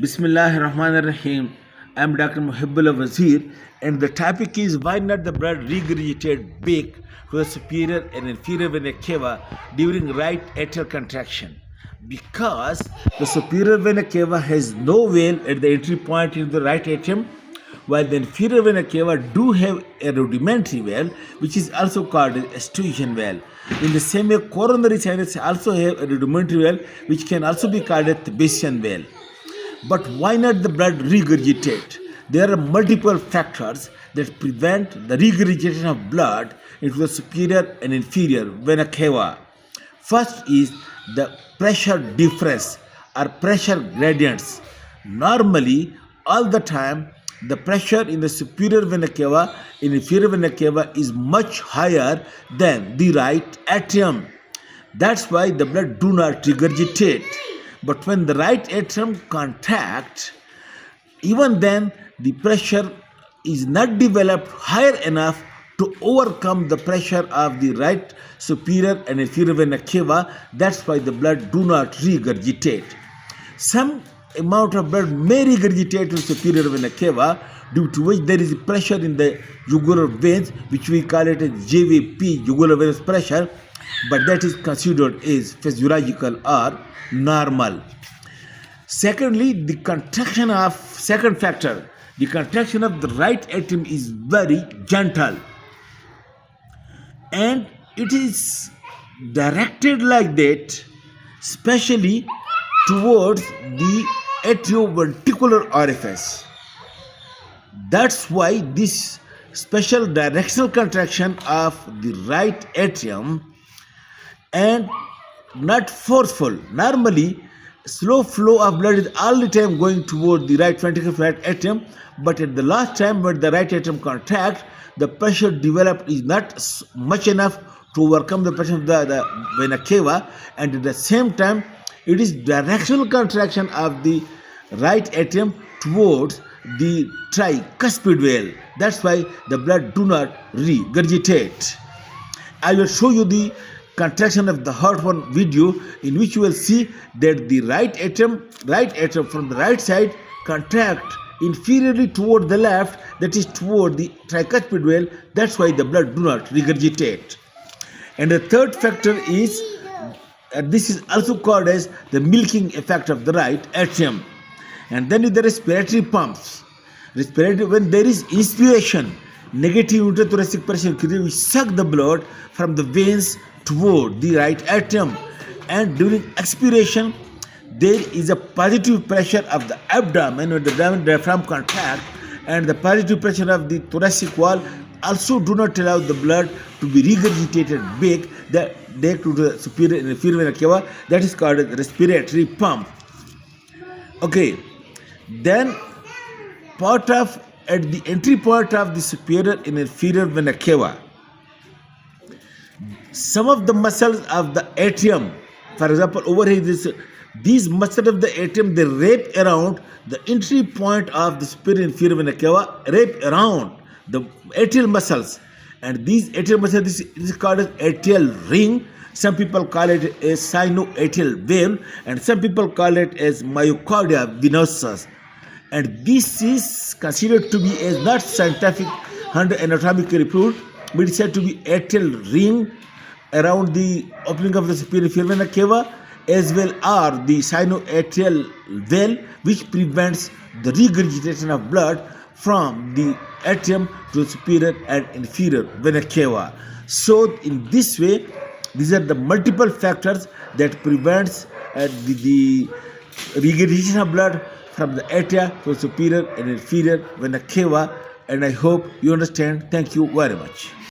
Bismillahir Rahmanir Rahim. I'm Dr Mohibullah Wazir, and the topic is why not the blood regurgitate back to the superior and inferior vena cava during right atrial contraction. Because the superior vena cava has no vein at the entry point into the right atrium, while the inferior vena cava do have a rudimentary valve, which is also called an estrogen valve. In the same way, coronary sinus also have a rudimentary valve, which can also be called a Thebesian valve. But why not the blood regurgitate? There are multiple factors that prevent the regurgitation of blood into the superior and inferior vena cava. First is the pressure difference or pressure gradients. Normally, all the time, the pressure in the superior vena cava in inferior vena cava is much higher than the right atrium. That's why the blood do not regurgitate. But when the right atrium contracts, even then the pressure is not developed higher enough to overcome the pressure of the right superior and inferior vena cava. That's why the blood do not regurgitate. Some amount of blood may regurgitate to superior vena cava, due to which there is pressure in the jugular veins, which we call it as JVP, jugular venous pressure, but that is considered as physiological or normal. Secondly, the contraction of second factor, the contraction of the right atrium is very gentle, and it is directed like that, especially towards the atrioventricular orifice. That's why this special directional contraction of the right atrium and not forceful. Normally, slow flow of blood is all the time going toward the right ventricle, right atrium, but at the last time when the right atrium contracts, the pressure developed is not much enough to overcome the pressure of the vena cava, and at the same time, it is directional contraction of the right atrium towards the tricuspid valve. That's why the blood do not regurgitate. I will show you the contraction of the heart one video, in which you will see that the right atrium from the right side contract inferiorly toward the left, that is toward the tricuspid valve. That's why the blood do not regurgitate. And the third factor is this is also called as the milking effect of the right atrium. And then the respiratory pumps. When there is inspiration, negative intrathoracic pressure which suck the blood from the veins toward the right atrium, and during expiration there is a positive pressure of the abdomen when the diaphragm contract, and the positive pressure of the thoracic wall also do not allow the blood to be regurgitated back to the superior and inferior vena cava. That is called a respiratory pump. Okay, then at the entry point of the superior and inferior vena cava, some of the muscles of the atrium, for example, over here, these muscles of the atrium, they wrap around the entry point of the superior and inferior vena cava, wrap around the atrial muscles, and these atrial muscles, this is called as atrial ring. Some people call it a sinoatrial valve, and some people call it as myocardia venosus. And this is considered to be as not scientific and anatomically proved, but it's said to be atrial ring around the opening of the superior vena cava, as well as the sinoatrial valve, which prevents the regurgitation of blood from the atrium to the superior and inferior vena cava. So in this way, these are the multiple factors that prevents the regurgitation of blood from the atria to the superior and inferior vena cava, and I hope you understand. Thank you very much.